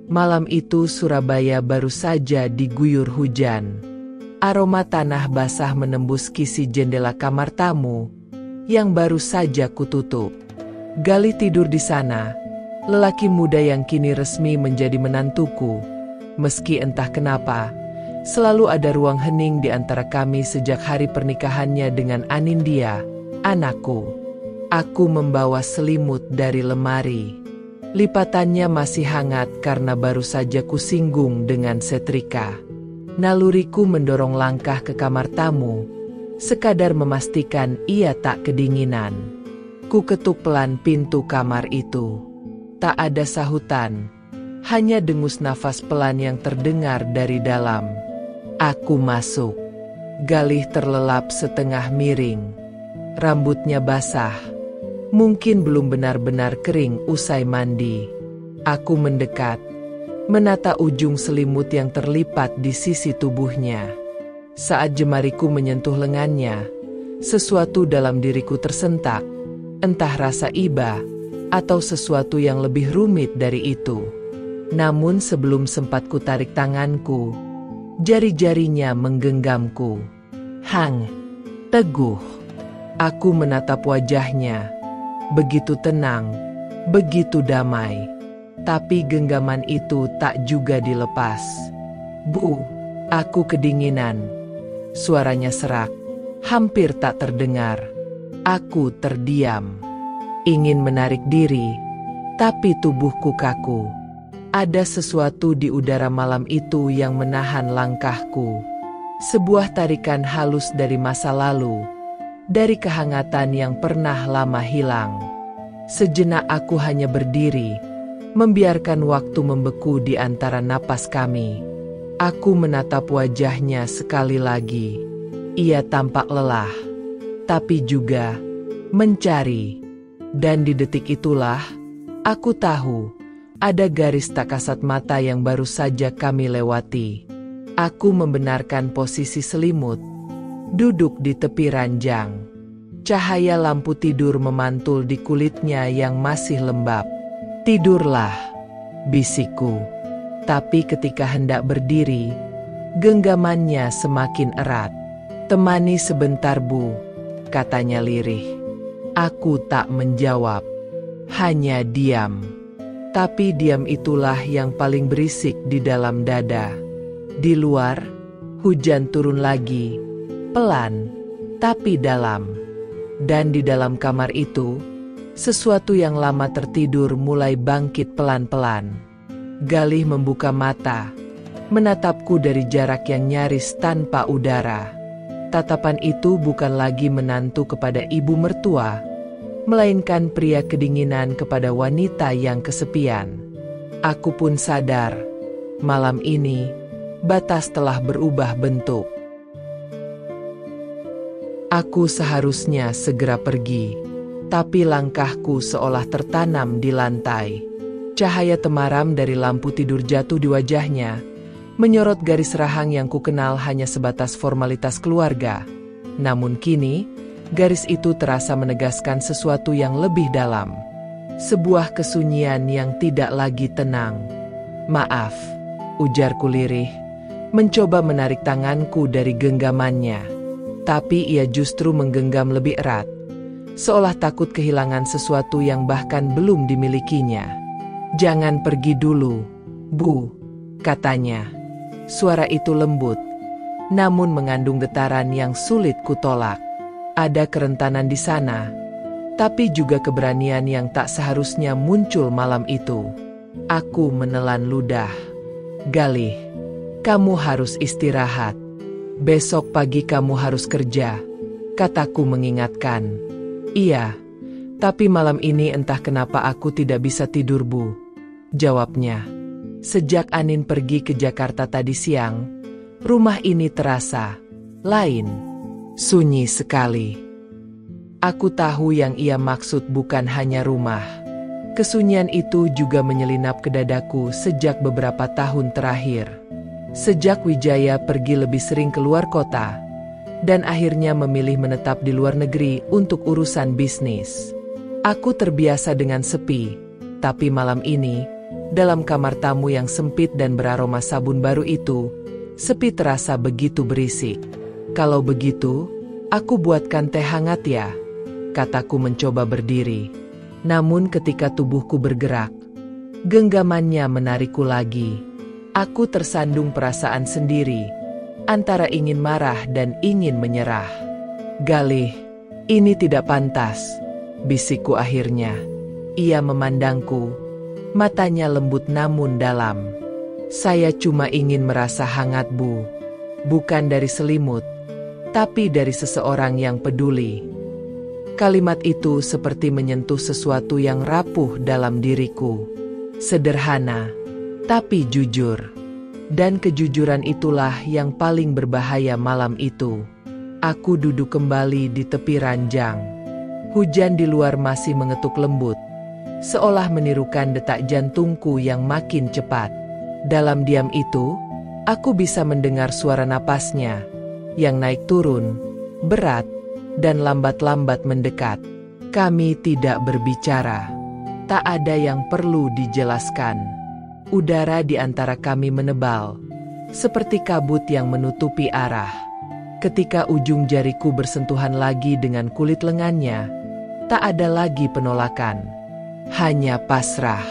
Malam itu Surabaya baru saja diguyur hujan. Aroma tanah basah menembus kisi jendela kamar tamu yang baru saja kututup. Galih tidur di sana, lelaki muda yang kini resmi menjadi menantuku. Meski entah kenapa, selalu ada ruang hening di antara kami sejak hari pernikahannya dengan Anindya, anakku. Aku membawa selimut dari lemari. Lipatannya masih hangat karena baru saja kusinggung dengan setrika. Naluriku mendorong langkah ke kamar tamu, sekadar memastikan ia tak kedinginan. Ku ketuk pelan pintu kamar itu. Tak ada sahutan, hanya dengus nafas pelan yang terdengar dari dalam. Aku masuk. Galih terlelap setengah miring. Rambutnya basah. Mungkin belum benar-benar kering usai mandi. Aku mendekat, menata ujung selimut yang terlipat di sisi tubuhnya. Saat jemariku menyentuh lengannya, sesuatu dalam diriku tersentak, entah rasa iba atau sesuatu yang lebih rumit dari itu. Namun sebelum sempat ku tarik tanganku, jari-jarinya menggenggamku. Hang, teguh. Aku menatap wajahnya. Begitu tenang, begitu damai. Tapi genggaman itu tak juga dilepas. Bu, aku kedinginan. Suaranya serak, hampir tak terdengar. Aku terdiam. Ingin menarik diri, tapi tubuhku kaku. Ada sesuatu di udara malam itu yang menahan langkahku. Sebuah tarikan halus dari masa lalu. Dari kehangatan yang pernah lama hilang. Sejenak aku hanya berdiri, membiarkan waktu membeku di antara napas kami. Aku menatap wajahnya sekali lagi. Ia tampak lelah, tapi juga mencari. Dan di detik itulah, aku tahu, ada garis tak kasat mata yang baru saja kami lewati. Aku membenarkan posisi selimut. Duduk di tepi ranjang. Cahaya lampu tidur memantul di kulitnya yang masih lembab. Tidurlah, bisikku. Tapi ketika hendak berdiri, genggamannya semakin erat. Temani sebentar Bu, katanya lirih. Aku tak menjawab, hanya diam. Tapi diam itulah yang paling berisik di dalam dada. Di luar, hujan turun lagi. Pelan, tapi dalam. Dan di dalam kamar itu, sesuatu yang lama tertidur mulai bangkit pelan-pelan. Galih membuka mata, menatapku dari jarak yang nyaris tanpa udara. Tatapan itu bukan lagi menantu kepada ibu mertua, melainkan pria kedinginan kepada wanita yang kesepian. Aku pun sadar, malam ini, batas telah berubah bentuk. Aku seharusnya segera pergi, tapi langkahku seolah tertanam di lantai. Cahaya temaram dari lampu tidur jatuh di wajahnya, menyorot garis rahang yang kukenal hanya sebatas formalitas keluarga. Namun kini, garis itu terasa menegaskan sesuatu yang lebih dalam. Sebuah kesunyian yang tidak lagi tenang. Maaf, ujarku lirih, mencoba menarik tanganku dari genggamannya. Tapi ia justru menggenggam lebih erat, seolah takut kehilangan sesuatu yang bahkan belum dimilikinya. Jangan pergi dulu, Bu, katanya. Suara itu lembut, namun mengandung getaran yang sulit kutolak. Ada kerentanan di sana, tapi juga keberanian yang tak seharusnya muncul malam itu. Aku menelan ludah. Galih, kamu harus istirahat. Besok pagi kamu harus kerja, kataku mengingatkan. Iya, tapi malam ini entah kenapa aku tidak bisa tidur Bu, jawabnya. Sejak Anin pergi ke Jakarta tadi siang, rumah ini terasa lain, sunyi sekali. Aku tahu yang ia maksud bukan hanya rumah. Kesunyian itu juga menyelinap ke dadaku sejak beberapa tahun terakhir. Sejak Wijaya pergi lebih sering keluar kota, dan akhirnya memilih menetap di luar negeri untuk urusan bisnis. Aku terbiasa dengan sepi, tapi malam ini, Dalam kamar tamu yang sempit dan beraroma sabun baru itu, sepi terasa begitu berisik. "Kalau begitu, aku buatkan teh hangat ya," kataku mencoba berdiri. Namun ketika tubuhku bergerak, genggamannya menarikku lagi. Aku tersandung perasaan sendiri, antara ingin marah dan ingin menyerah. "Galih, ini tidak pantas," bisikku akhirnya. Ia memandangku, matanya lembut namun dalam. "Saya cuma ingin merasa hangat, Bu. Bukan dari selimut, tapi dari seseorang yang peduli." Kalimat itu seperti menyentuh sesuatu yang rapuh dalam diriku. Sederhana, tapi jujur. Dan kejujuran itulah yang paling berbahaya malam itu. Aku duduk kembali di tepi ranjang. Hujan di luar masih mengetuk lembut, seolah menirukan detak jantungku yang makin cepat. Dalam diam itu, aku bisa mendengar suara napasnya, yang naik turun, berat, dan lambat-lambat mendekat. Kami tidak berbicara. Tak ada yang perlu dijelaskan. Udara di antara kami menebal, seperti kabut yang menutupi arah. Ketika ujung jariku bersentuhan lagi dengan kulit lengannya, tak ada lagi penolakan. Hanya pasrah.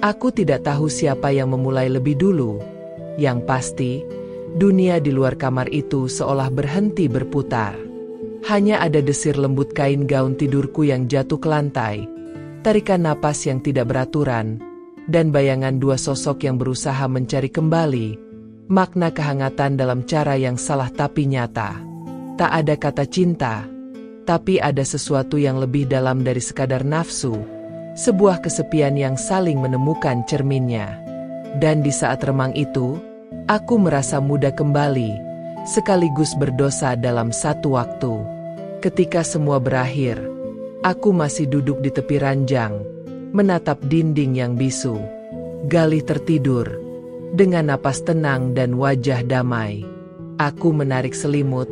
Aku tidak tahu siapa yang memulai lebih dulu. Yang pasti, dunia di luar kamar itu seolah berhenti berputar. Hanya ada desir lembut kain gaun tidurku yang jatuh ke lantai, tarikan napas yang tidak beraturan, dan bayangan dua sosok yang berusaha mencari kembali makna kehangatan dalam cara yang salah tapi nyata. Tak ada kata cinta, tapi ada sesuatu yang lebih dalam dari sekadar nafsu, sebuah kesepian yang saling menemukan cerminnya. Dan di saat remang itu, aku merasa muda kembali, sekaligus berdosa dalam satu waktu. Ketika semua berakhir, aku masih duduk di tepi ranjang, menatap dinding yang bisu. Galih tertidur, dengan napas tenang dan wajah damai. Aku menarik selimut,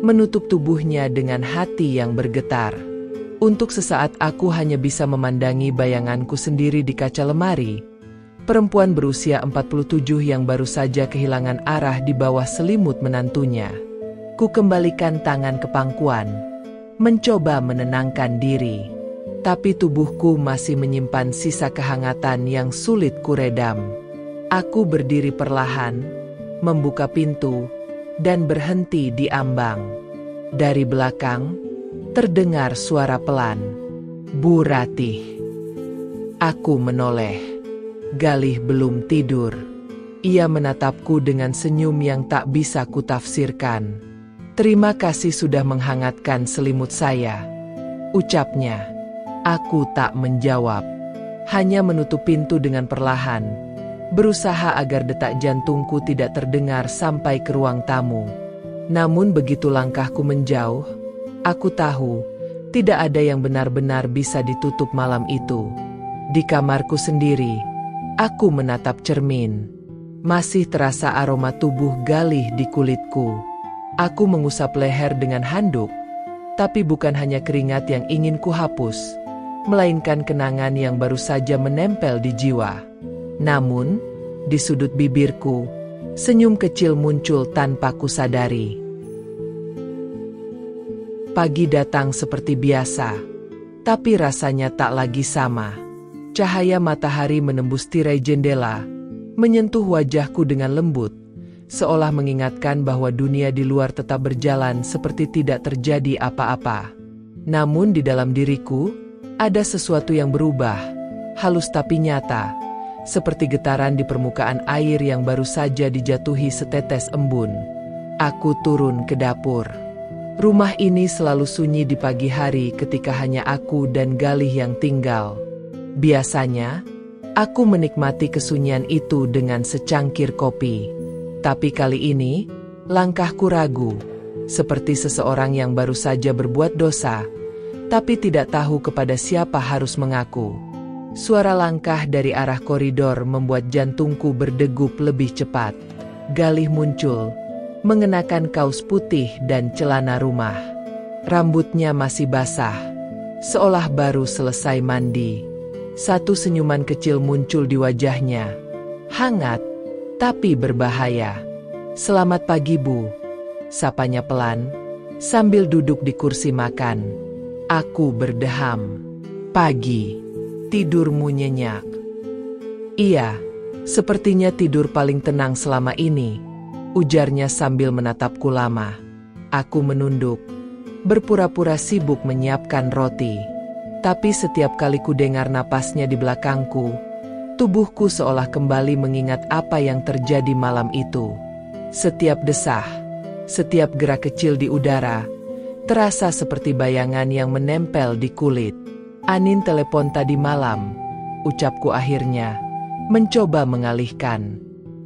menutup tubuhnya dengan hati yang bergetar. Untuk sesaat aku hanya bisa memandangi bayanganku sendiri di kaca lemari. Perempuan berusia 47 yang baru saja kehilangan arah di bawah selimut menantunya. Ku kembalikan tangan ke pangkuan, mencoba menenangkan diri. Tapi tubuhku masih menyimpan sisa kehangatan yang sulit kuredam. Aku berdiri perlahan, membuka pintu, dan berhenti di ambang. Dari belakang, terdengar suara pelan. "Bu Ratih." Aku menoleh. Galih belum tidur. Ia menatapku dengan senyum yang tak bisa kutafsirkan. "Terima kasih sudah menghangatkan selimut saya," ucapnya. Aku tak menjawab, hanya menutup pintu dengan perlahan, berusaha agar detak jantungku tidak terdengar sampai ke ruang tamu. Namun begitu langkahku menjauh, aku tahu tidak ada yang benar-benar bisa ditutup malam itu. Di kamarku sendiri, aku menatap cermin. Masih terasa aroma tubuh Galih di kulitku. Aku mengusap leher dengan handuk, tapi bukan hanya keringat yang ingin kuhapus, melainkan kenangan yang baru saja menempel di jiwa. Namun, di sudut bibirku, senyum kecil muncul tanpa kusadari. Pagi datang seperti biasa, tapi rasanya tak lagi sama. Cahaya matahari menembus tirai jendela, menyentuh wajahku dengan lembut, seolah mengingatkan bahwa dunia di luar tetap berjalan seperti tidak terjadi apa-apa. Namun di dalam diriku, ada sesuatu yang berubah, halus tapi nyata, seperti getaran di permukaan air yang baru saja dijatuhi setetes embun. Aku turun ke dapur. Rumah ini selalu sunyi di pagi hari ketika hanya aku dan Galih yang tinggal. Biasanya, aku menikmati kesunyian itu dengan secangkir kopi. Tapi kali ini, langkahku ragu, seperti seseorang yang baru saja berbuat dosa, tapi tidak tahu kepada siapa harus mengaku. Suara langkah dari arah koridor membuat jantungku berdegup lebih cepat. Galih muncul, mengenakan kaos putih dan celana rumah. Rambutnya masih basah, seolah baru selesai mandi. Satu senyuman kecil muncul di wajahnya. Hangat, tapi berbahaya. "Selamat pagi, Bu," sapanya pelan, sambil duduk di kursi makan. Aku berdeham. "Pagi. Tidurmu nyenyak?" "Iya, sepertinya tidur paling tenang selama ini," ujarnya sambil menatapku lama. Aku menunduk, berpura-pura sibuk menyiapkan roti. Tapi setiap kali ku dengar napasnya di belakangku, tubuhku seolah kembali mengingat apa yang terjadi malam itu. Setiap desah, setiap gerak kecil di udara, terasa seperti bayangan yang menempel di kulit. "Anin telepon tadi malam," ucapku akhirnya, mencoba mengalihkan.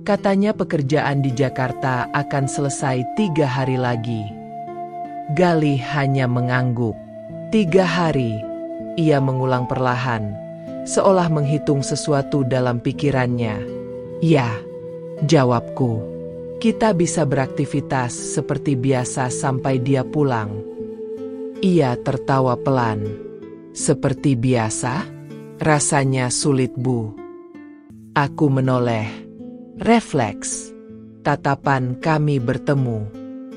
Katanya pekerjaan di Jakarta akan selesai 3 hari lagi. Galih hanya mengangguk. 3 hari, ia mengulang perlahan, seolah menghitung sesuatu dalam pikirannya. "Ya," jawabku. "Kita bisa beraktivitas seperti biasa sampai dia pulang." Ia tertawa pelan. "Seperti biasa? Rasanya sulit, Bu." Aku menoleh. Refleks. Tatapan kami bertemu.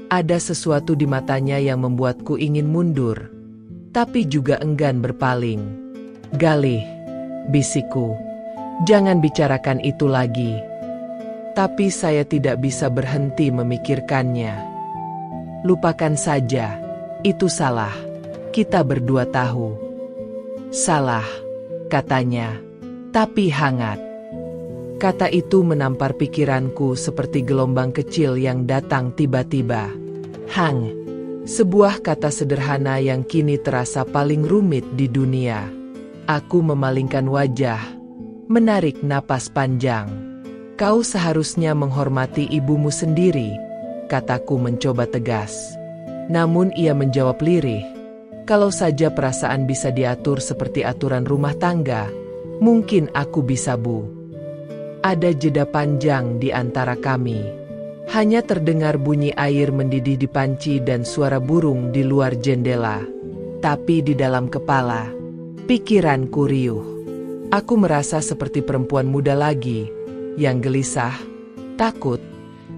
Ada sesuatu di matanya yang membuatku ingin mundur, tapi juga enggan berpaling. "Galih," bisikku, "jangan bicarakan itu lagi." Tapi saya tidak bisa berhenti memikirkannya. "Lupakan saja, itu salah. Kita berdua tahu." "Salah," katanya, tapi hangat. Kata itu menampar pikiranku seperti gelombang kecil yang datang tiba-tiba. Hang, sebuah kata sederhana yang kini terasa paling rumit di dunia. Aku memalingkan wajah, menarik napas panjang. "Kau seharusnya menghormati ibumu sendiri," kataku mencoba tegas. Namun ia menjawab lirih, "Kalau saja perasaan bisa diatur seperti aturan rumah tangga, mungkin aku bisa, Bu." Ada jeda panjang di antara kami. Hanya terdengar bunyi air mendidih di panci dan suara burung di luar jendela. Tapi di dalam kepala, pikiranku riuh. Aku merasa seperti perempuan muda lagi, yang gelisah, takut,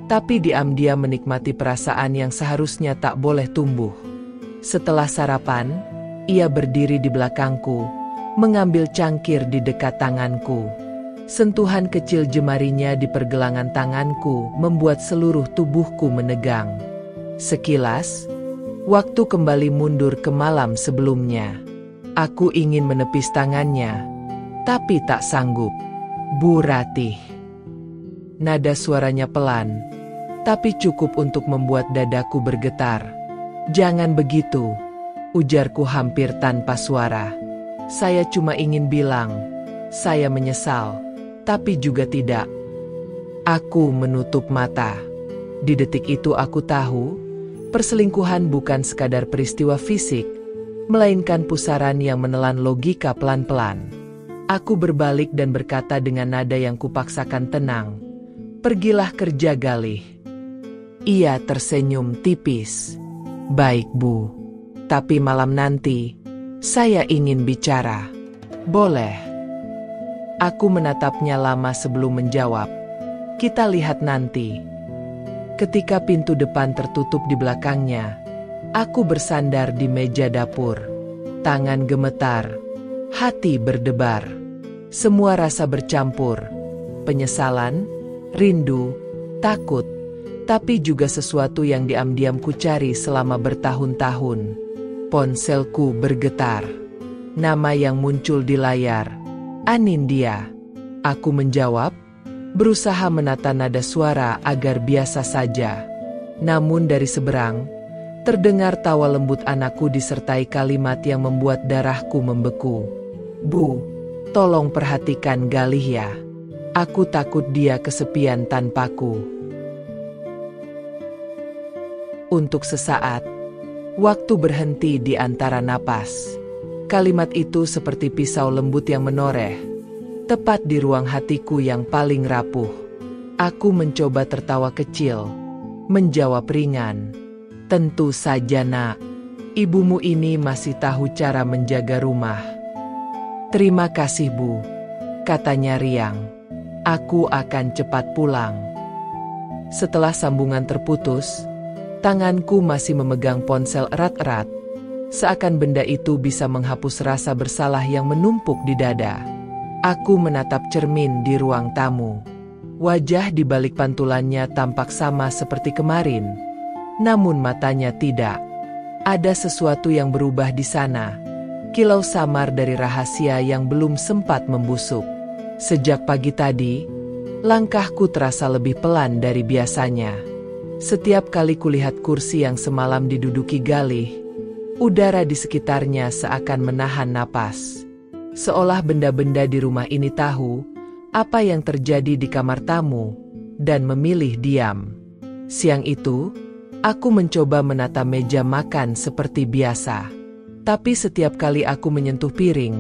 tapi diam-diam menikmati perasaan yang seharusnya tak boleh tumbuh. Setelah sarapan, ia berdiri di belakangku, mengambil cangkir di dekat tanganku. Sentuhan kecil jemarinya di pergelangan tanganku membuat seluruh tubuhku menegang. Sekilas, waktu kembali mundur ke malam sebelumnya. Aku ingin menepis tangannya, tapi tak sanggup. "Bu Ratih." Nada suaranya pelan, tapi cukup untuk membuat dadaku bergetar. "Jangan begitu," ujarku hampir tanpa suara. "Saya cuma ingin bilang, saya menyesal. Tapi juga tidak." Aku menutup mata. Di detik itu aku tahu, perselingkuhan bukan sekadar peristiwa fisik, melainkan pusaran yang menelan logika pelan-pelan. Aku berbalik dan berkata dengan nada yang kupaksakan tenang, "Pergilah kerja, Galih." Ia tersenyum tipis. "Baik, Bu. Tapi malam nanti, saya ingin bicara. Boleh?" Aku menatapnya lama sebelum menjawab. "Kita lihat nanti." Ketika pintu depan tertutup di belakangnya, aku bersandar di meja dapur. Tangan gemetar, hati berdebar. Semua rasa bercampur. Penyesalan, rindu, takut, tapi juga sesuatu yang diam-diam ku cari selama bertahun-tahun. Ponselku bergetar. Nama yang muncul di layar. "Anindya." Aku menjawab, berusaha menata nada suara agar biasa saja. Namun dari seberang, terdengar tawa lembut anakku disertai kalimat yang membuat darahku membeku. "Bu, tolong perhatikan Galih ya. Aku takut dia kesepian tanpaku." Untuk sesaat, waktu berhenti di antara napas. Kalimat itu seperti pisau lembut yang menoreh, tepat di ruang hatiku yang paling rapuh. Aku mencoba tertawa kecil, menjawab ringan, "Tentu saja, Nak. Ibumu ini masih tahu cara menjaga rumah." "Terima kasih, Bu," katanya riang. "Aku akan cepat pulang." Setelah sambungan terputus, tanganku masih memegang ponsel erat-erat, seakan benda itu bisa menghapus rasa bersalah yang menumpuk di dada. Aku menatap cermin di ruang tamu. Wajah di balik pantulannya tampak sama seperti kemarin, namun matanya tidak. Ada sesuatu yang berubah di sana, kilau samar dari rahasia yang belum sempat membusuk. Sejak pagi tadi, langkahku terasa lebih pelan dari biasanya. Setiap kali kulihat kursi yang semalam diduduki Galih, udara di sekitarnya seakan menahan napas. Seolah benda-benda di rumah ini tahu apa yang terjadi di kamar tamu dan memilih diam. Siang itu, aku mencoba menata meja makan seperti biasa. Tapi setiap kali aku menyentuh piring,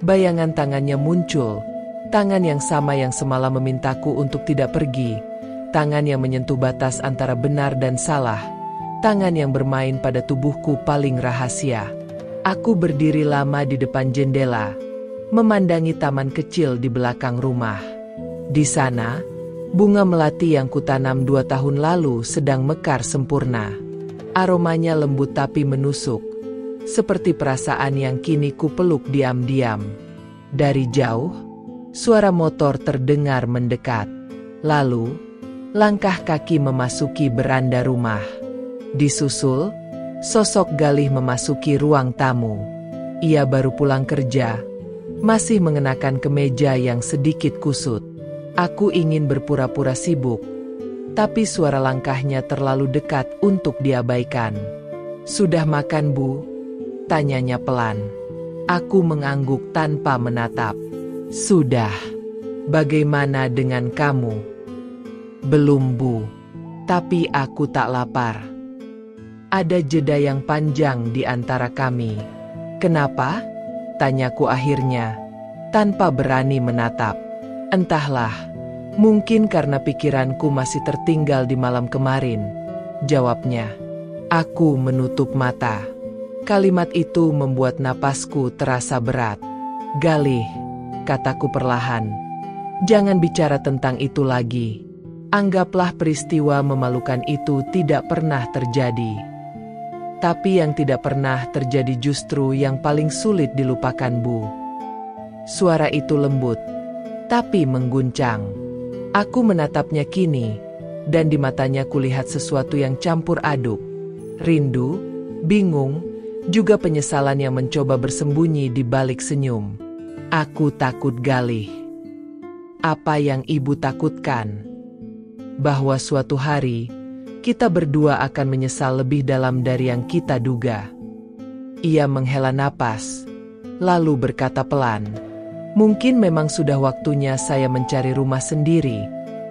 bayangan tangannya muncul. Tangan yang sama yang semalam memintaku untuk tidak pergi. Tangan yang menyentuh batas antara benar dan salah. Tangan yang bermain pada tubuhku paling rahasia. Aku berdiri lama di depan jendela, memandangi taman kecil di belakang rumah. Di sana, bunga melati yang kutanam 2 tahun lalu sedang mekar sempurna. Aromanya lembut tapi menusuk, seperti perasaan yang kini kupeluk diam-diam. Dari jauh, suara motor terdengar mendekat. Lalu, langkah kaki memasuki beranda rumah. Disusul, sosok Galih memasuki ruang tamu. Ia baru pulang kerja, masih mengenakan kemeja yang sedikit kusut. Aku ingin berpura-pura sibuk, tapi suara langkahnya terlalu dekat untuk diabaikan. "Sudah makan, Bu?" tanyanya pelan. Aku mengangguk tanpa menatap. "Sudah. Bagaimana dengan kamu?" "Belum, Bu. Tapi aku tak lapar." Ada jeda yang panjang di antara kami. "Kenapa?" tanyaku akhirnya, tanpa berani menatap. "Entahlah, mungkin karena pikiranku masih tertinggal di malam kemarin," jawabnya. Aku menutup mata. Kalimat itu membuat napasku terasa berat. "Galih," kataku perlahan, "jangan bicara tentang itu lagi. Anggaplah peristiwa memalukan itu tidak pernah terjadi." Tapi yang tidak pernah terjadi justru yang paling sulit dilupakan, Bu. Suara itu lembut, tapi mengguncang. Aku menatapnya kini, dan di matanya kulihat sesuatu yang campur aduk. Rindu, bingung, juga penyesalan yang mencoba bersembunyi di balik senyum. "Aku takut, Galih." "Apa yang Ibu takutkan?" "Bahwa suatu hari, kita berdua akan menyesal lebih dalam dari yang kita duga." Ia menghela napas, lalu berkata pelan, "Mungkin memang sudah waktunya saya mencari rumah sendiri,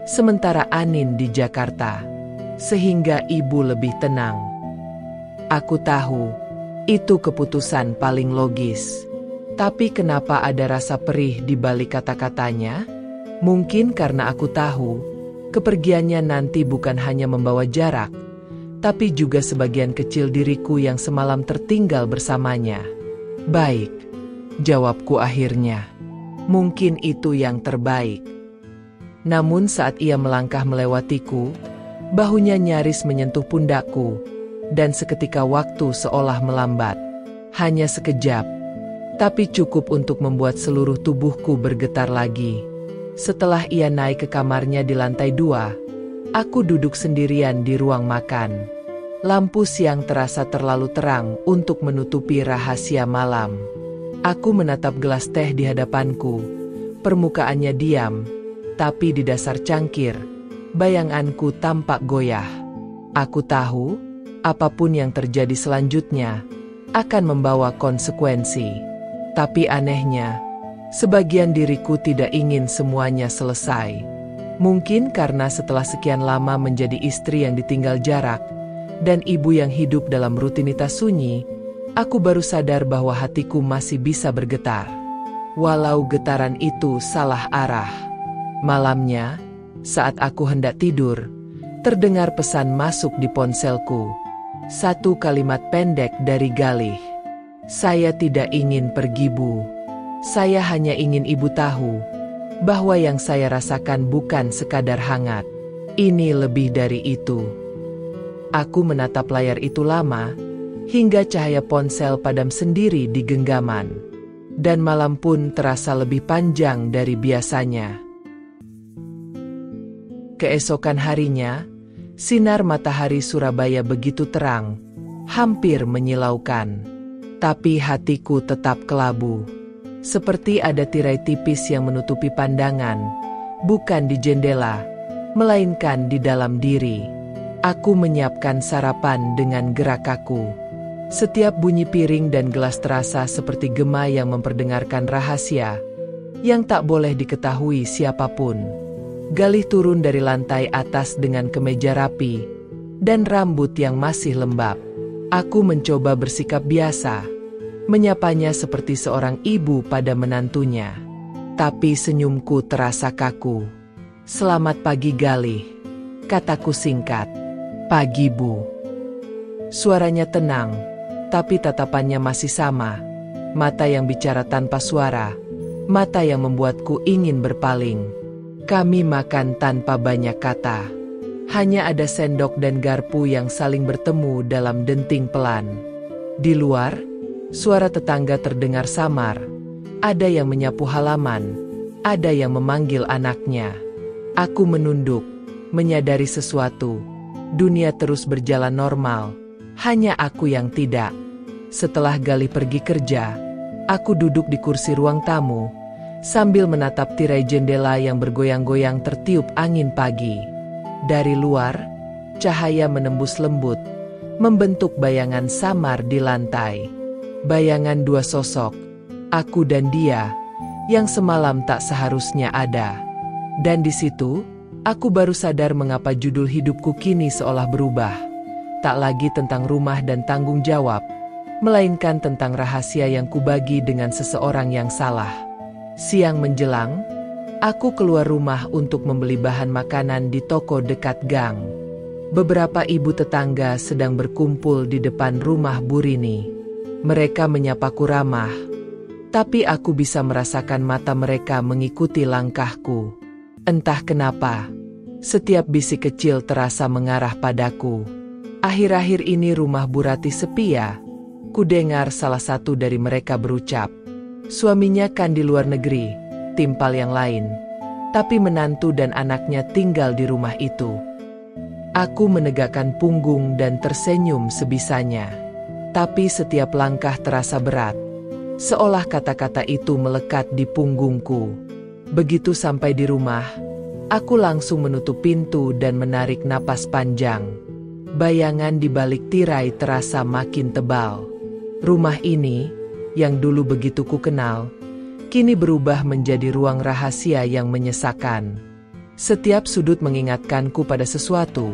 sementara Anin di Jakarta, sehingga Ibu lebih tenang." Aku tahu, itu keputusan paling logis. Tapi kenapa ada rasa perih di balik kata-katanya? Mungkin karena aku tahu, kepergiannya nanti bukan hanya membawa jarak, tapi juga sebagian kecil diriku yang semalam tertinggal bersamanya. "Baik," jawabku akhirnya. "Mungkin itu yang terbaik." Namun saat ia melangkah melewatiku, bahunya nyaris menyentuh pundakku, dan seketika waktu seolah melambat. Hanya sekejap, tapi cukup untuk membuat seluruh tubuhku bergetar lagi. Setelah ia naik ke kamarnya di lantai 2, aku duduk sendirian di ruang makan. Lampu siang terasa terlalu terang untuk menutupi rahasia malam. Aku menatap gelas teh di hadapanku. Permukaannya diam, tapi di dasar cangkir, bayanganku tampak goyah. Aku tahu, apapun yang terjadi selanjutnya akan membawa konsekuensi. Tapi anehnya, sebagian diriku tidak ingin semuanya selesai. Mungkin karena setelah sekian lama menjadi istri yang ditinggal jarak, dan ibu yang hidup dalam rutinitas sunyi, aku baru sadar bahwa hatiku masih bisa bergetar. Walau getaran itu salah arah. Malamnya, saat aku hendak tidur, terdengar pesan masuk di ponselku. Satu kalimat pendek dari Galih. "Saya tidak ingin pergi, Bu. Saya hanya ingin ibu tahu bahwa yang saya rasakan bukan sekadar hangat. Ini lebih dari itu. Aku menatap layar itu lama, hingga cahaya ponsel padam sendiri di genggaman. Dan malam pun terasa lebih panjang dari biasanya. Keesokan harinya, sinar matahari Surabaya begitu terang, hampir menyilaukan. Tapi hatiku tetap kelabu. Seperti ada tirai tipis yang menutupi pandangan, bukan di jendela, melainkan di dalam diri. Aku menyiapkan sarapan dengan gerak kaku. Setiap bunyi piring dan gelas terasa seperti gema yang memperdengarkan rahasia yang tak boleh diketahui siapapun. Galih turun dari lantai atas dengan kemeja rapi dan rambut yang masih lembab. Aku mencoba bersikap biasa, menyapanya seperti seorang ibu pada menantunya. Tapi senyumku terasa kaku. "Selamat pagi, Galih," kataku singkat. "Pagi, Bu." Suaranya tenang, tapi tatapannya masih sama. Mata yang bicara tanpa suara, mata yang membuatku ingin berpaling. Kami makan tanpa banyak kata. Hanya ada sendok dan garpu yang saling bertemu dalam denting pelan. Di luar, suara tetangga terdengar samar. Ada yang menyapu halaman, ada yang memanggil anaknya. Aku menunduk, menyadari sesuatu. Dunia terus berjalan normal, hanya aku yang tidak. Setelah Galih pergi kerja, aku duduk di kursi ruang tamu, sambil menatap tirai jendela yang bergoyang-goyang tertiup angin pagi. Dari luar, cahaya menembus lembut, membentuk bayangan samar di lantai. Bayangan dua sosok, aku dan dia, yang semalam tak seharusnya ada. Dan di situ, aku baru sadar mengapa judul hidupku kini seolah berubah. Tak lagi tentang rumah dan tanggung jawab, melainkan tentang rahasia yang kubagi dengan seseorang yang salah. Siang menjelang, aku keluar rumah untuk membeli bahan makanan di toko dekat gang. Beberapa ibu tetangga sedang berkumpul di depan rumah Bu Rini. Mereka menyapaku ramah, tapi aku bisa merasakan mata mereka mengikuti langkahku. Entah kenapa, setiap bisik kecil terasa mengarah padaku. "Akhir-akhir ini rumah Bu Rati sepi ya?" Kudengar salah satu dari mereka berucap. Suaminya kan di luar negeri, timpal yang lain. Tapi menantu dan anaknya tinggal di rumah itu. Aku menegakkan punggung dan tersenyum sebisanya. Tapi setiap langkah terasa berat. Seolah kata-kata itu melekat di punggungku. Begitu sampai di rumah, aku langsung menutup pintu dan menarik napas panjang. Bayangan di balik tirai terasa makin tebal. Rumah ini, yang dulu begitu ku kenal, kini berubah menjadi ruang rahasia yang menyesakan. Setiap sudut mengingatkanku pada sesuatu,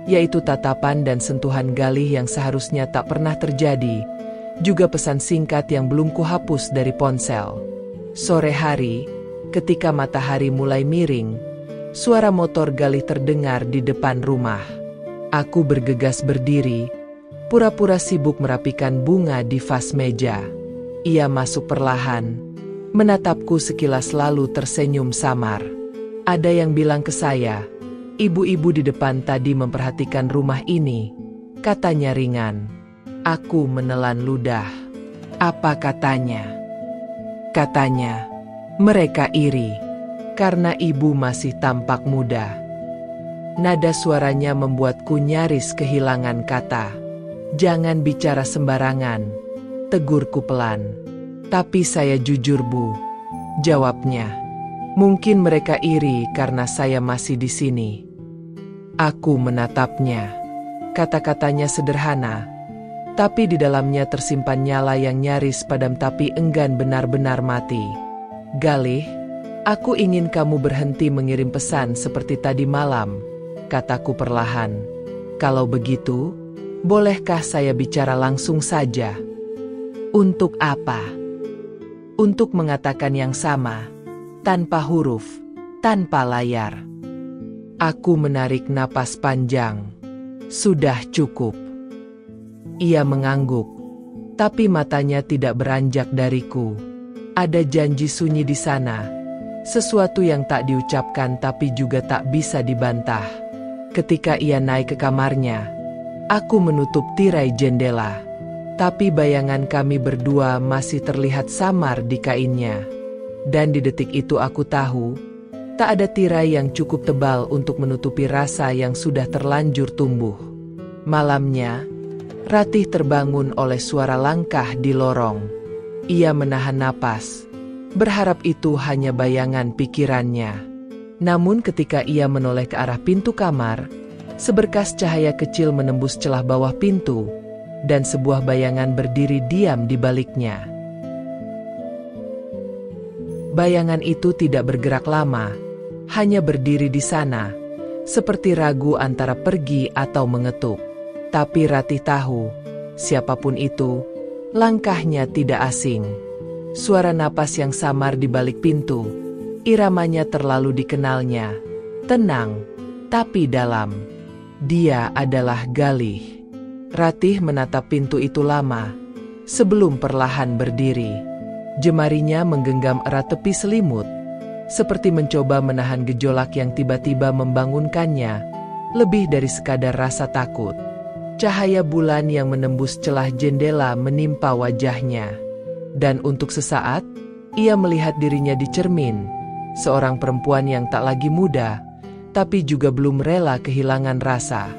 yaitu tatapan dan sentuhan Galih yang seharusnya tak pernah terjadi, juga pesan singkat yang belum kuhapus dari ponsel. Sore hari, ketika matahari mulai miring, suara motor Galih terdengar di depan rumah. Aku bergegas berdiri, pura-pura sibuk merapikan bunga di vas meja. Ia masuk perlahan, menatapku sekilas lalu tersenyum samar. Ada yang bilang ke saya, "Ibu-ibu di depan tadi memperhatikan rumah ini," katanya ringan. Aku menelan ludah. "Apa katanya?" Katanya, "Mereka iri, karena ibu masih tampak muda." Nada suaranya membuatku nyaris kehilangan kata. "Jangan bicara sembarangan," tegurku pelan. "Tapi saya jujur, Bu," jawabnya. "Mungkin mereka iri karena saya masih di sini." Aku menatapnya. Kata-katanya sederhana, tapi di dalamnya tersimpan nyala yang nyaris padam tapi enggan benar-benar mati. "Galih, aku ingin kamu berhenti mengirim pesan seperti tadi malam," kataku perlahan. "Kalau begitu, bolehkah saya bicara langsung saja?" "Untuk apa?" "Untuk mengatakan yang sama, tanpa huruf, tanpa layar." Aku menarik napas panjang. "Sudah cukup." Ia mengangguk, tapi matanya tidak beranjak dariku. Ada janji sunyi di sana. Sesuatu yang tak diucapkan tapi juga tak bisa dibantah. Ketika ia naik ke kamarnya, aku menutup tirai jendela. Tapi bayangan kami berdua masih terlihat samar di kainnya. Dan di detik itu aku tahu, tak ada tirai yang cukup tebal untuk menutupi rasa yang sudah terlanjur tumbuh. Malamnya, Ratih terbangun oleh suara langkah di lorong. Ia menahan napas, berharap itu hanya bayangan pikirannya. Namun ketika ia menoleh ke arah pintu kamar, seberkas cahaya kecil menembus celah bawah pintu, dan sebuah bayangan berdiri diam di baliknya. Bayangan itu tidak bergerak lama, hanya berdiri di sana, seperti ragu antara pergi atau mengetuk. Tapi Ratih tahu, siapapun itu, langkahnya tidak asing. Suara napas yang samar di balik pintu, iramanya terlalu dikenalnya. Tenang, tapi dalam. Dia adalah Galih. Ratih menatap pintu itu lama, sebelum perlahan berdiri. Jemarinya menggenggam erat tepi selimut, seperti mencoba menahan gejolak yang tiba-tiba membangunkannya, lebih dari sekadar rasa takut. Cahaya bulan yang menembus celah jendela menimpa wajahnya. Dan untuk sesaat, ia melihat dirinya di cermin, seorang perempuan yang tak lagi muda, tapi juga belum rela kehilangan rasa.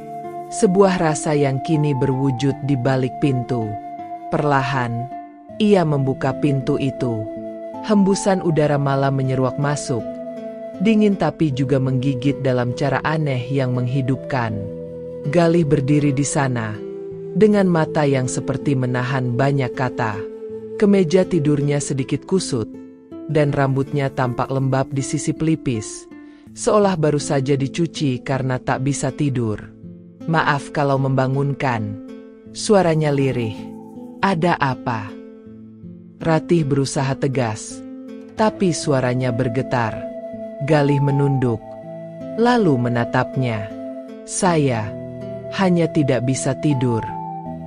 Sebuah rasa yang kini berwujud di balik pintu. Perlahan, ia membuka pintu itu. Hembusan udara malam menyeruak masuk, dingin tapi juga menggigit dalam cara aneh yang menghidupkan. Galih berdiri di sana, dengan mata yang seperti menahan banyak kata. Kemeja tidurnya sedikit kusut, dan rambutnya tampak lembab di sisi pelipis, seolah baru saja dicuci karena tak bisa tidur. "Maaf kalau membangunkan," suaranya lirih. "Ada apa?" Ratih berusaha tegas, tapi suaranya bergetar. Galih menunduk, lalu menatapnya. "Saya hanya tidak bisa tidur.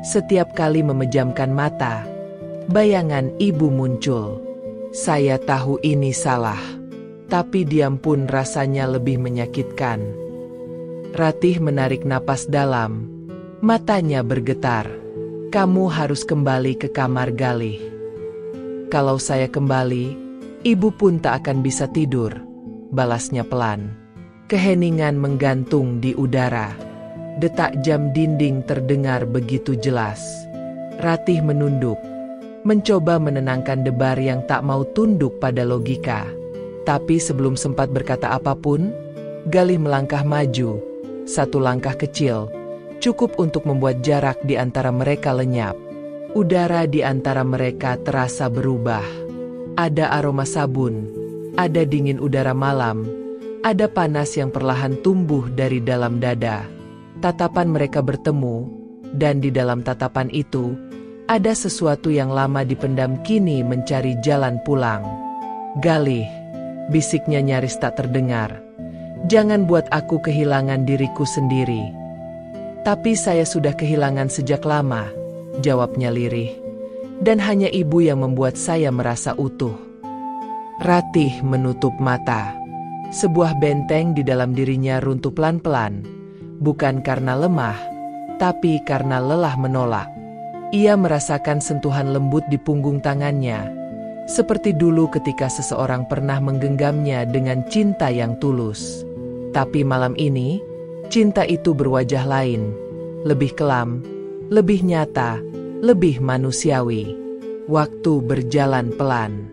Setiap kali memejamkan mata, bayangan ibu muncul. Saya tahu ini salah, tapi diam pun rasanya lebih menyakitkan." Ratih menarik napas dalam, matanya bergetar. "Kamu harus kembali ke kamar Galih." "Kalau saya kembali, ibu pun tak akan bisa tidur," balasnya pelan. Keheningan menggantung di udara. Detak jam dinding terdengar begitu jelas. Ratih menunduk, mencoba menenangkan debar yang tak mau tunduk pada logika. Tapi sebelum sempat berkata apapun, Galih melangkah maju. Satu langkah kecil, cukup untuk membuat jarak di antara mereka lenyap. Udara di antara mereka terasa berubah. Ada aroma sabun, ada dingin udara malam, ada panas yang perlahan tumbuh dari dalam dada. Tatapan mereka bertemu, dan di dalam tatapan itu, ada sesuatu yang lama dipendam kini mencari jalan pulang. "Galih," bisiknya nyaris tak terdengar. "Jangan buat aku kehilangan diriku sendiri." "Tapi saya sudah kehilangan sejak lama," jawabnya lirih. "Dan hanya ibu yang membuat saya merasa utuh." Ratih menutup mata. Sebuah benteng di dalam dirinya runtuh pelan-pelan. Bukan karena lemah, tapi karena lelah menolak. Ia merasakan sentuhan lembut di punggung tangannya, seperti dulu ketika seseorang pernah menggenggamnya dengan cinta yang tulus. Tapi malam ini, cinta itu berwajah lain, lebih kelam, lebih nyata, lebih manusiawi. Waktu berjalan pelan.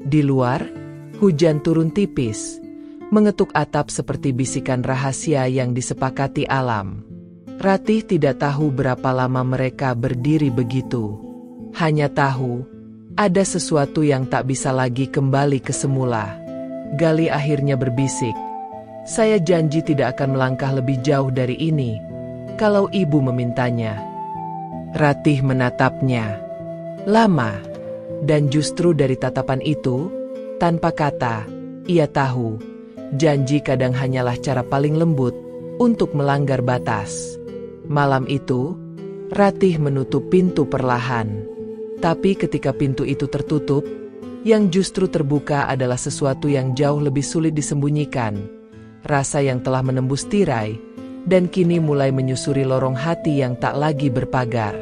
Di luar, hujan turun tipis, mengetuk atap seperti bisikan rahasia yang disepakati alam. Ratih tidak tahu berapa lama mereka berdiri begitu. Hanya tahu, ada sesuatu yang tak bisa lagi kembali ke semula. Galih akhirnya berbisik, "Saya janji tidak akan melangkah lebih jauh dari ini, kalau ibu memintanya." Ratih menatapnya lama, dan justru dari tatapan itu, tanpa kata, ia tahu, janji kadang hanyalah cara paling lembut untuk melanggar batas. Malam itu, Ratih menutup pintu perlahan. Tapi ketika pintu itu tertutup, Yang justru terbuka adalah sesuatu yang jauh lebih sulit disembunyikan, rasa yang telah menembus tirai, dan kini mulai menyusuri lorong hati yang tak lagi berpagar.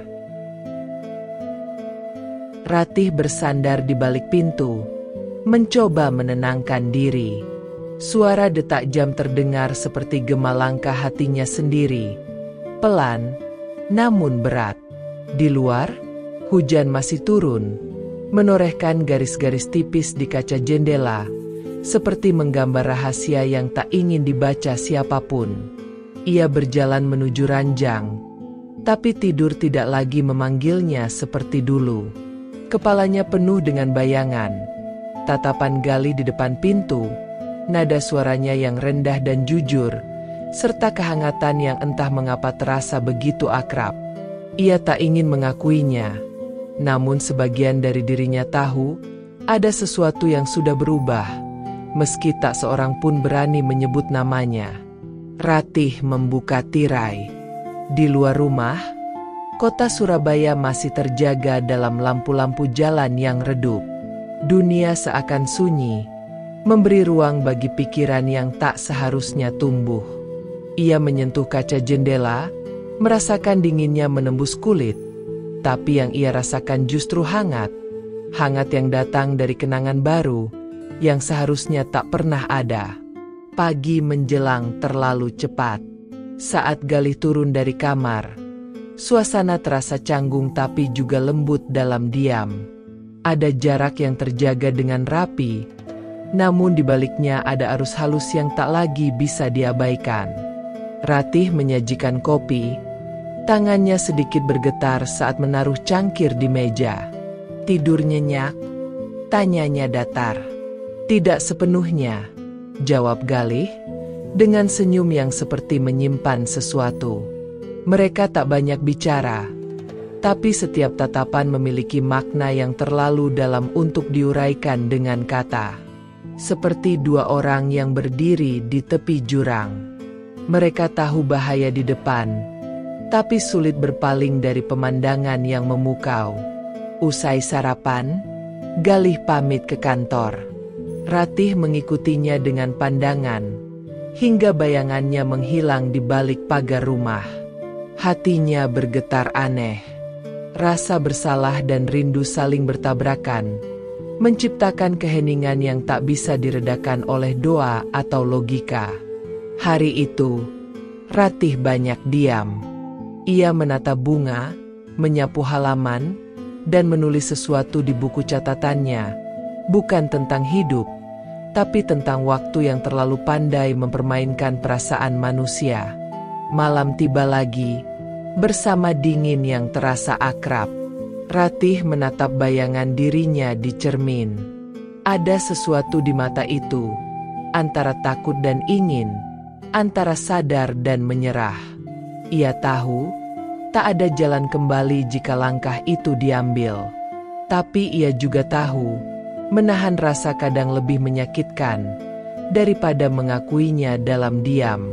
Ratih bersandar di balik pintu, mencoba menenangkan diri. Suara detak jam terdengar seperti gema langkah hatinya sendiri. Pelan, namun berat. Di luar, hujan masih turun, menorehkan garis-garis tipis di kaca jendela, seperti menggambar rahasia yang tak ingin dibaca siapapun. Ia berjalan menuju ranjang, tapi tidur tidak lagi memanggilnya seperti dulu. Kepalanya penuh dengan bayangan, tatapan Galih di depan pintu, nada suaranya yang rendah dan jujur, serta kehangatan yang entah mengapa terasa begitu akrab. Ia tak ingin mengakuinya, namun sebagian dari dirinya tahu ada sesuatu yang sudah berubah, meski tak seorang pun berani menyebut namanya. Ratih membuka tirai. Di luar rumah, kota Surabaya masih terjaga dalam lampu-lampu jalan yang redup. Dunia seakan sunyi, memberi ruang bagi pikiran yang tak seharusnya tumbuh. Ia menyentuh kaca jendela, merasakan dinginnya menembus kulit, tapi yang ia rasakan justru hangat yang datang dari kenangan baru, yang seharusnya tak pernah ada. Pagi menjelang terlalu cepat. Saat Galih turun dari kamar, suasana terasa canggung tapi juga lembut dalam diam. Ada jarak yang terjaga dengan rapi, namun di baliknya ada arus halus yang tak lagi bisa diabaikan. Ratih menyajikan kopi, tangannya sedikit bergetar saat menaruh cangkir di meja. Tidur nyenyak? Tanyanya datar. Tidak sepenuhnya, jawab Galih, dengan senyum yang seperti menyimpan sesuatu. Mereka tak banyak bicara, tapi setiap tatapan memiliki makna yang terlalu dalam untuk diuraikan dengan kata. Seperti dua orang yang berdiri di tepi jurang. Mereka tahu bahaya di depan, tapi sulit berpaling dari pemandangan yang memukau. Usai sarapan, Galih pamit ke kantor. Ratih mengikutinya dengan pandangan, hingga bayangannya menghilang di balik pagar rumah. Hatinya bergetar aneh. Rasa bersalah dan rindu saling bertabrakan, menciptakan keheningan yang tak bisa diredakan oleh doa atau logika. Hari itu, Ratih banyak diam. Ia menata bunga, menyapu halaman, dan menulis sesuatu di buku catatannya, bukan tentang hidup, tapi tentang waktu yang terlalu pandai mempermainkan perasaan manusia. Malam tiba lagi, bersama dingin yang terasa akrab. Ratih menatap bayangan dirinya di cermin. Ada sesuatu di mata itu, antara takut dan ingin, antara sadar dan menyerah. Ia tahu, tak ada jalan kembali jika langkah itu diambil. Tapi ia juga tahu, menahan rasa kadang lebih menyakitkan daripada mengakuinya dalam diam.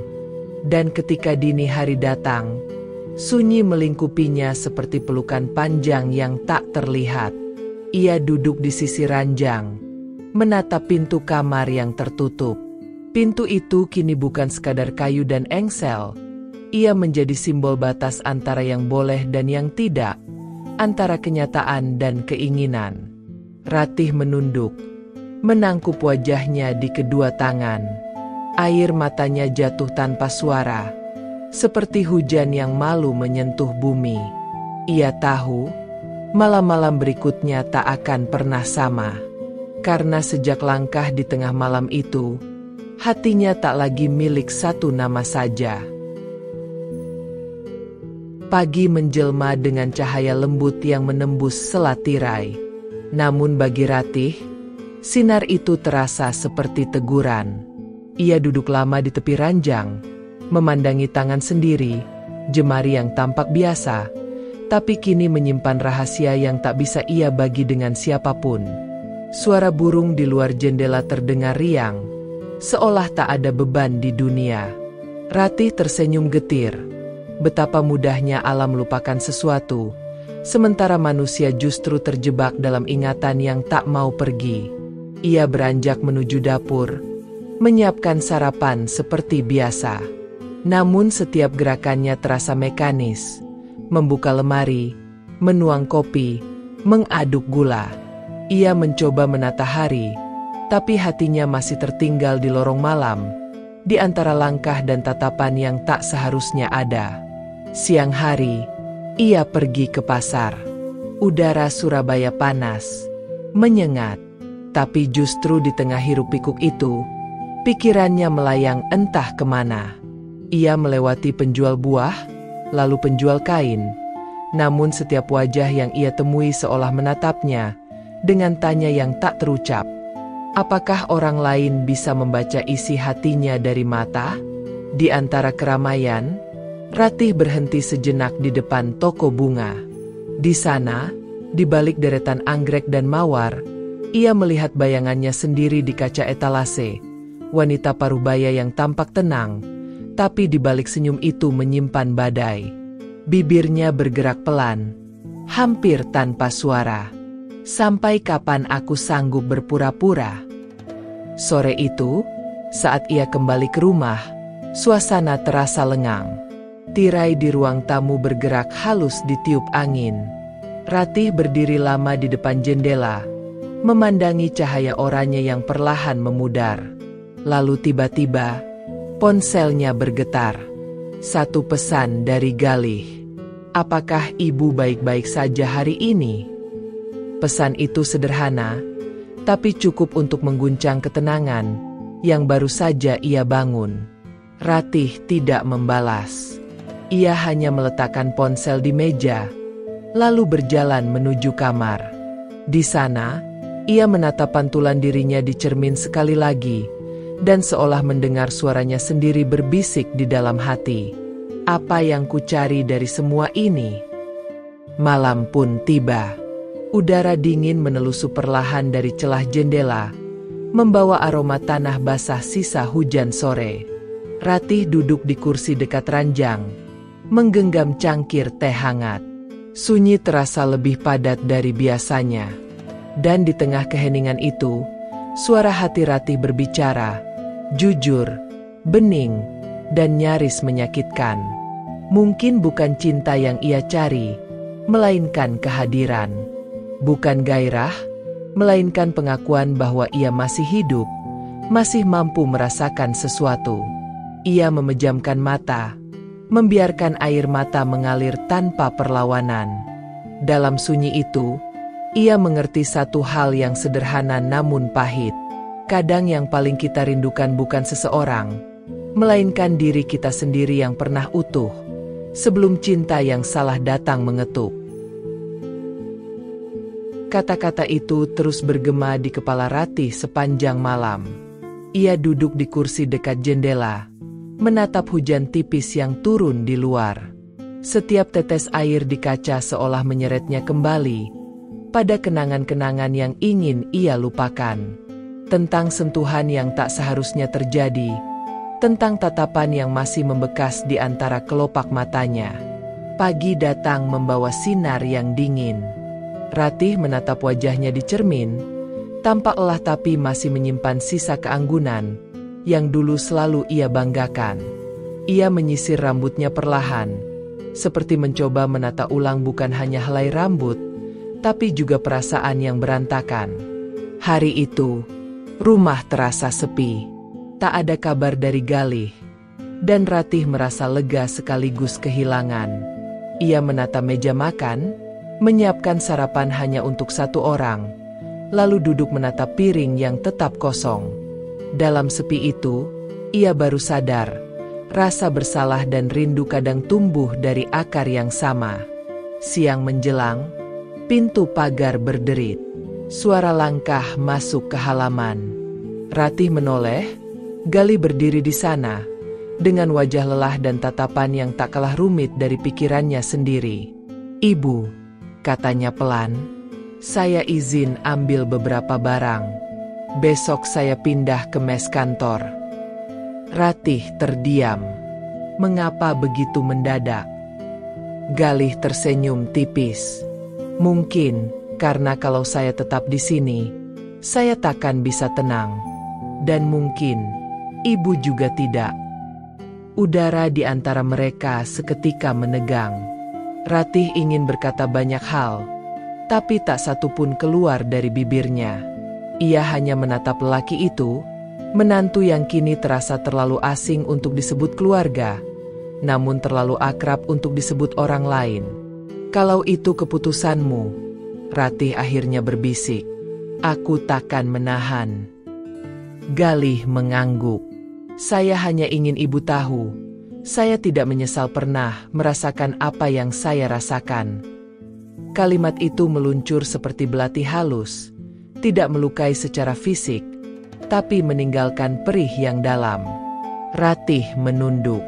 Dan ketika dini hari datang, sunyi melingkupinya seperti pelukan panjang yang tak terlihat. Ia duduk di sisi ranjang, menatap pintu kamar yang tertutup. Pintu itu kini bukan sekadar kayu dan engsel. Ia menjadi simbol batas antara yang boleh dan yang tidak, antara kenyataan dan keinginan. Ratih menunduk, menangkup wajahnya di kedua tangan. Air matanya jatuh tanpa suara, seperti hujan yang malu menyentuh bumi. Ia tahu, malam-malam berikutnya tak akan pernah sama. Karena sejak langkah di tengah malam itu, hatinya tak lagi milik satu nama saja. Pagi menjelma dengan cahaya lembut yang menembus selat tirai. Namun bagi Ratih, sinar itu terasa seperti teguran. Ia duduk lama di tepi ranjang, memandangi tangan sendiri, jemari yang tampak biasa, tapi kini menyimpan rahasia yang tak bisa ia bagi dengan siapapun. Suara burung di luar jendela terdengar riang, seolah tak ada beban di dunia. Ratih tersenyum getir. Betapa mudahnya alam melupakan sesuatu, sementara manusia justru terjebak dalam ingatan yang tak mau pergi. Ia beranjak menuju dapur, menyiapkan sarapan seperti biasa. Namun setiap gerakannya terasa mekanis. Membuka lemari, menuang kopi, mengaduk gula. Ia mencoba menata hari, tapi hatinya masih tertinggal di lorong malam, di antara langkah dan tatapan yang tak seharusnya ada. Siang hari, ia pergi ke pasar. Udara Surabaya panas, menyengat, tapi justru di tengah hiruk-pikuk itu, pikirannya melayang entah kemana. Ia melewati penjual buah, lalu penjual kain. Namun setiap wajah yang ia temui seolah menatapnya, dengan tanya yang tak terucap. Apakah orang lain bisa membaca isi hatinya dari mata? Di antara keramaian, Ratih berhenti sejenak di depan toko bunga. Di sana, di balik deretan anggrek dan mawar, ia melihat bayangannya sendiri di kaca etalase. Wanita parubaya yang tampak tenang, tapi di balik senyum itu menyimpan badai. Bibirnya bergerak pelan, hampir tanpa suara. Sampai kapan aku sanggup berpura-pura? Sore itu, saat ia kembali ke rumah, suasana terasa lengang. Tirai di ruang tamu bergerak halus ditiup angin. Ratih berdiri lama di depan jendela, memandangi cahaya oranye yang perlahan memudar. Lalu tiba-tiba, ponselnya bergetar. Satu pesan dari Galih. "Apakah ibu baik-baik saja hari ini?" Pesan itu sederhana, tapi cukup untuk mengguncang ketenangan yang baru saja ia bangun. Ratih tidak membalas. Ia hanya meletakkan ponsel di meja, lalu berjalan menuju kamar. Di sana, ia menatap pantulan dirinya di cermin sekali lagi, dan seolah mendengar suaranya sendiri berbisik di dalam hati. Apa yang kucari dari semua ini? Malam pun tiba. Udara dingin menelusup perlahan dari celah jendela, membawa aroma tanah basah sisa hujan sore. Ratih duduk di kursi dekat ranjang, menggenggam cangkir teh hangat. Sunyi terasa lebih padat dari biasanya. Dan di tengah keheningan itu, suara hati Ratih berbicara, jujur, bening, dan nyaris menyakitkan. Mungkin bukan cinta yang ia cari, melainkan kehadiran. Bukan gairah, melainkan pengakuan bahwa ia masih hidup, masih mampu merasakan sesuatu. Ia memejamkan mata, membiarkan air mata mengalir tanpa perlawanan. Dalam sunyi itu, ia mengerti satu hal yang sederhana namun pahit. Kadang yang paling kita rindukan bukan seseorang, melainkan diri kita sendiri yang pernah utuh, sebelum cinta yang salah datang mengetuk. Kata-kata itu terus bergema di kepala Ratih sepanjang malam. Ia duduk di kursi dekat jendela, menatap hujan tipis yang turun di luar. Setiap tetes air di kaca seolah menyeretnya kembali pada kenangan-kenangan yang ingin ia lupakan. Tentang sentuhan yang tak seharusnya terjadi, tentang tatapan yang masih membekas di antara kelopak matanya. Pagi datang membawa sinar yang dingin. Ratih menatap wajahnya di cermin, tampak lelah tapi masih menyimpan sisa keanggunan yang dulu selalu ia banggakan. Ia menyisir rambutnya perlahan, seperti mencoba menata ulang bukan hanya helai rambut, tapi juga perasaan yang berantakan. Hari itu, rumah terasa sepi. Tak ada kabar dari Galih, dan Ratih merasa lega sekaligus kehilangan. Ia menata meja makan, menyiapkan sarapan hanya untuk satu orang, lalu duduk menatap piring yang tetap kosong. Dalam sepi itu, ia baru sadar, rasa bersalah dan rindu kadang tumbuh dari akar yang sama. Siang menjelang, pintu pagar berderit. Suara langkah masuk ke halaman. Ratih menoleh, Galih berdiri di sana, dengan wajah lelah dan tatapan yang tak kalah rumit dari pikirannya sendiri. "Ibu," katanya pelan, "saya izin ambil beberapa barang. Besok saya pindah ke mes kantor." Ratih terdiam. Mengapa begitu mendadak? Galih tersenyum tipis. Mungkin, karena kalau saya tetap di sini, saya takkan bisa tenang. Dan mungkin, ibu juga tidak. Udara di antara mereka seketika menegang. Ratih ingin berkata banyak hal, tapi tak satu pun keluar dari bibirnya. Ia hanya menatap lelaki itu, menantu yang kini terasa terlalu asing untuk disebut keluarga, namun terlalu akrab untuk disebut orang lain. Kalau itu keputusanmu, Ratih akhirnya berbisik, aku takkan menahan. Galih mengangguk. Saya hanya ingin ibu tahu, saya tidak menyesal pernah merasakan apa yang saya rasakan. Kalimat itu meluncur seperti belati halus, tidak melukai secara fisik, tapi meninggalkan perih yang dalam. Ratih menunduk.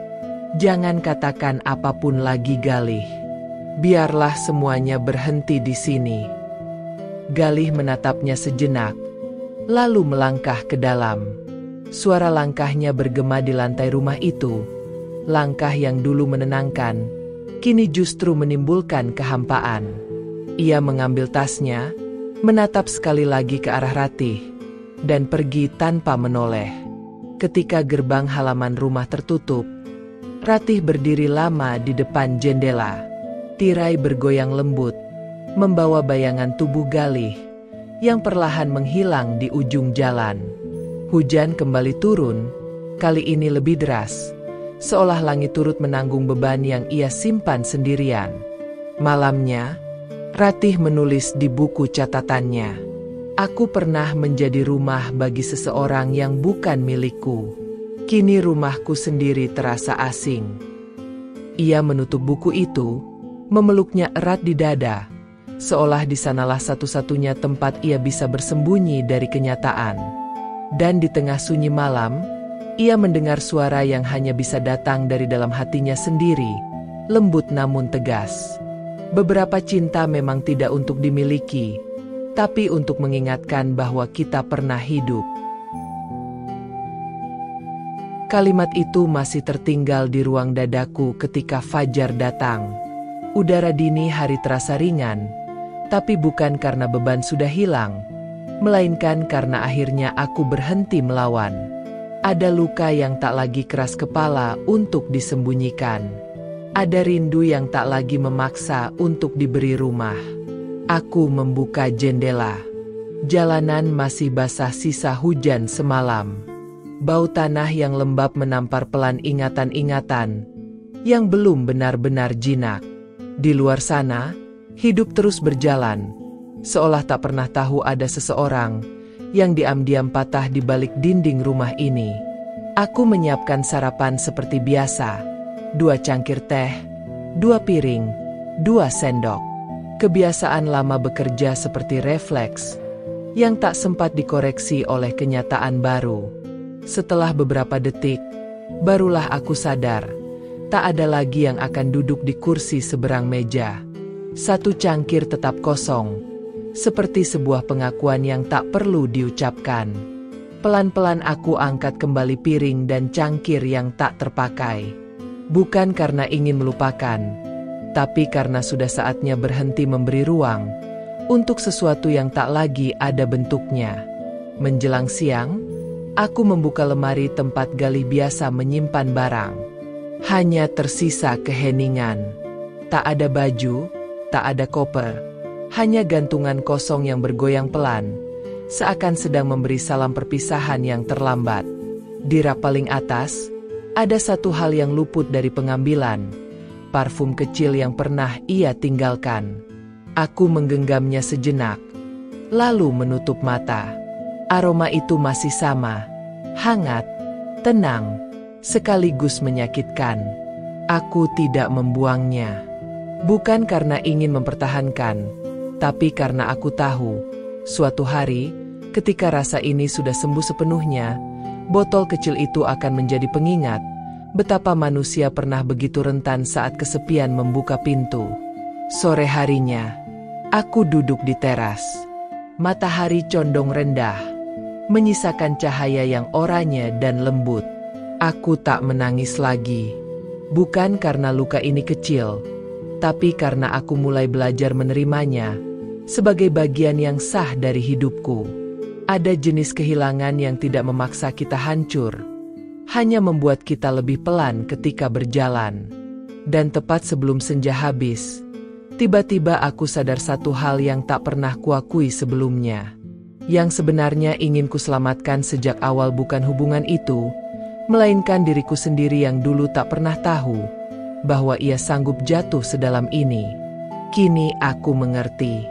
Jangan katakan apapun lagi, Galih. Biarlah semuanya berhenti di sini. Galih menatapnya sejenak, lalu melangkah ke dalam. Suara langkahnya bergema di lantai rumah itu. Langkah yang dulu menenangkan, kini justru menimbulkan kehampaan. Ia mengambil tasnya, menatap sekali lagi ke arah Ratih, dan pergi tanpa menoleh. Ketika gerbang halaman rumah tertutup, Ratih berdiri lama di depan jendela. Tirai bergoyang lembut, membawa bayangan tubuh Galih yang perlahan menghilang di ujung jalan. Hujan kembali turun, kali ini lebih deras, seolah langit turut menanggung beban yang ia simpan sendirian. Malamnya, Ratih menulis di buku catatannya, aku pernah menjadi rumah bagi seseorang yang bukan milikku. Kini rumahku sendiri terasa asing. Ia menutup buku itu, memeluknya erat di dada, seolah di sanalah satu-satunya tempat ia bisa bersembunyi dari kenyataan. Dan di tengah sunyi malam, ia mendengar suara yang hanya bisa datang dari dalam hatinya sendiri, lembut namun tegas. Beberapa cinta memang tidak untuk dimiliki, tapi untuk mengingatkan bahwa kita pernah hidup. Kalimat itu masih tertinggal di ruang dadaku ketika fajar datang. Udara dini hari terasa ringan, tapi bukan karena beban sudah hilang, melainkan karena akhirnya aku berhenti melawan. Ada luka yang tak lagi keras kepala untuk disembunyikan. Ada rindu yang tak lagi memaksa untuk diberi rumah. Aku membuka jendela. Jalanan masih basah sisa hujan semalam. Bau tanah yang lembab menampar pelan ingatan-ingatan yang belum benar-benar jinak. Di luar sana, hidup terus berjalan, seolah tak pernah tahu ada seseorang yang diam-diam patah di balik dinding rumah ini. Aku menyiapkan sarapan seperti biasa, 2 cangkir teh, 2 piring, 2 sendok. Kebiasaan lama bekerja seperti refleks, yang tak sempat dikoreksi oleh kenyataan baru. Setelah beberapa detik, barulah aku sadar, tak ada lagi yang akan duduk di kursi seberang meja. 1 cangkir tetap kosong, seperti sebuah pengakuan yang tak perlu diucapkan. Pelan-pelan aku angkat kembali piring dan cangkir yang tak terpakai. Bukan karena ingin melupakan, tapi karena sudah saatnya berhenti memberi ruang untuk sesuatu yang tak lagi ada bentuknya. Menjelang siang, aku membuka lemari tempat Galih biasa menyimpan barang. Hanya tersisa keheningan. Tak ada baju, tak ada koper, hanya gantungan kosong yang bergoyang pelan, seakan sedang memberi salam perpisahan yang terlambat. Di rak paling atas, ada satu hal yang luput dari pengambilan, parfum kecil yang pernah ia tinggalkan. Aku menggenggamnya sejenak, lalu menutup mata. Aroma itu masih sama, hangat, tenang, sekaligus menyakitkan. Aku tidak membuangnya. Bukan karena ingin mempertahankan, tapi karena aku tahu, suatu hari, ketika rasa ini sudah sembuh sepenuhnya, botol kecil itu akan menjadi pengingat betapa manusia pernah begitu rentan saat kesepian membuka pintu. Sore harinya, aku duduk di teras. Matahari condong rendah, menyisakan cahaya yang oranye dan lembut. Aku tak menangis lagi. Bukan karena luka ini kecil, Tapi karena aku mulai belajar menerimanya sebagai bagian yang sah dari hidupku. Ada jenis kehilangan yang tidak memaksa kita hancur, hanya membuat kita lebih pelan ketika berjalan. Dan tepat sebelum senja habis, tiba-tiba aku sadar satu hal yang tak pernah kuakui sebelumnya. Yang sebenarnya ingin kuselamatkan sejak awal bukan hubungan itu, melainkan diriku sendiri yang dulu tak pernah tahu bahwa ia sanggup jatuh sedalam ini. Kini aku mengerti.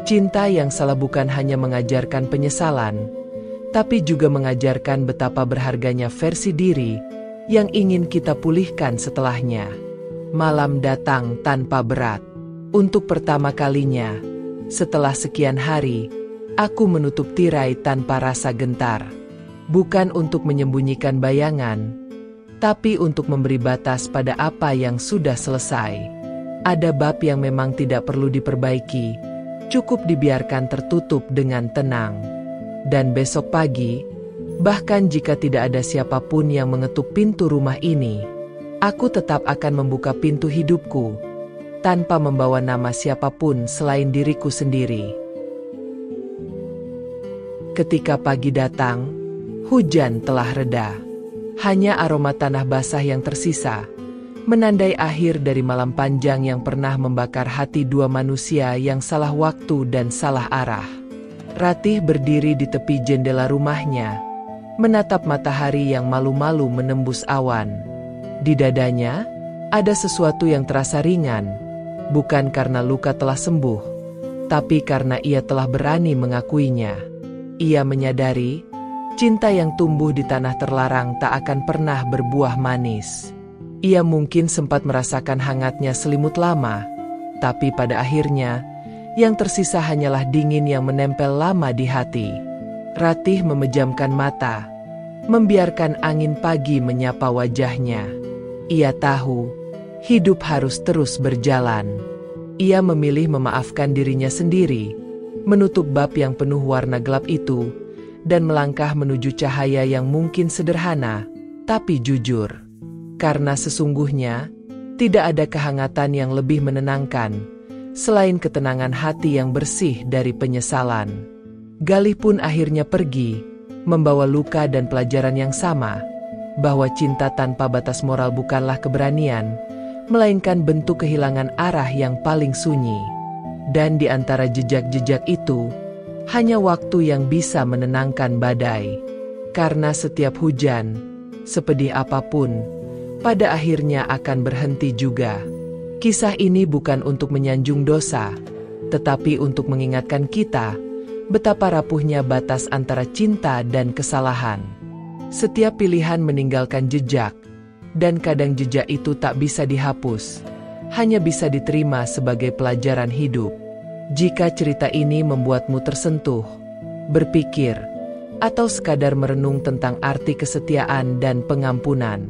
Cinta yang salah bukan hanya mengajarkan penyesalan, tapi juga mengajarkan betapa berharganya versi diri yang ingin kita pulihkan setelahnya. Malam datang tanpa berat. Untuk pertama kalinya, setelah sekian hari, aku menutup tirai tanpa rasa gentar. Bukan untuk menyembunyikan bayangan, tapi untuk memberi batas pada apa yang sudah selesai. Ada bab yang memang tidak perlu diperbaiki, cukup dibiarkan tertutup dengan tenang. Dan besok pagi, bahkan jika tidak ada siapapun yang mengetuk pintu rumah ini, aku tetap akan membuka pintu hidupku, tanpa membawa nama siapapun selain diriku sendiri. Ketika pagi datang, hujan telah reda. Hanya aroma tanah basah yang tersisa, menandai akhir dari malam panjang yang pernah membakar hati dua manusia yang salah waktu dan salah arah. Ratih berdiri di tepi jendela rumahnya, menatap matahari yang malu-malu menembus awan. Di dadanya, ada sesuatu yang terasa ringan, bukan karena luka telah sembuh, tapi karena ia telah berani mengakuinya. Ia menyadari, cinta yang tumbuh di tanah terlarang tak akan pernah berbuah manis. Ia mungkin sempat merasakan hangatnya selimut lama, tapi pada akhirnya, yang tersisa hanyalah dingin yang menempel lama di hati. Ratih memejamkan mata, membiarkan angin pagi menyapa wajahnya. Ia tahu, hidup harus terus berjalan. Ia memilih memaafkan dirinya sendiri, menutup bab yang penuh warna gelap itu, dan melangkah menuju cahaya yang mungkin sederhana, tapi jujur. Karena sesungguhnya, tidak ada kehangatan yang lebih menenangkan, selain ketenangan hati yang bersih dari penyesalan. Galih pun akhirnya pergi, membawa luka dan pelajaran yang sama, bahwa cinta tanpa batas moral bukanlah keberanian, melainkan bentuk kehilangan arah yang paling sunyi. Dan di antara jejak-jejak itu, hanya waktu yang bisa menenangkan badai. Karena setiap hujan, sepedih apapun, pada akhirnya akan berhenti juga. Kisah ini bukan untuk menyanjung dosa, tetapi untuk mengingatkan kita betapa rapuhnya batas antara cinta dan kesalahan. Setiap pilihan meninggalkan jejak, dan kadang jejak itu tak bisa dihapus, hanya bisa diterima sebagai pelajaran hidup. Jika cerita ini membuatmu tersentuh, berpikir, atau sekadar merenung tentang arti kesetiaan dan pengampunan,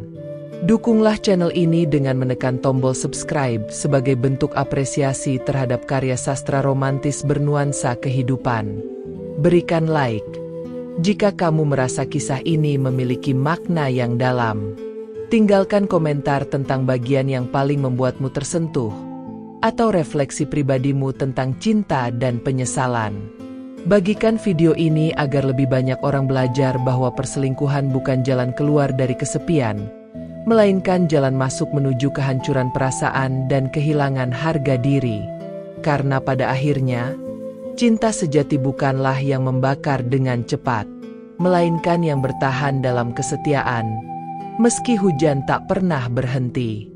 dukunglah channel ini dengan menekan tombol subscribe sebagai bentuk apresiasi terhadap karya sastra romantis bernuansa kehidupan. Berikan like jika kamu merasa kisah ini memiliki makna yang dalam. Tinggalkan komentar tentang bagian yang paling membuatmu tersentuh, atau refleksi pribadimu tentang cinta dan penyesalan. Bagikan video ini agar lebih banyak orang belajar bahwa perselingkuhan bukan jalan keluar dari kesepian, melainkan jalan masuk menuju kehancuran perasaan dan kehilangan harga diri. Karena pada akhirnya, cinta sejati bukanlah yang membakar dengan cepat, melainkan yang bertahan dalam kesetiaan, meski hujan tak pernah berhenti.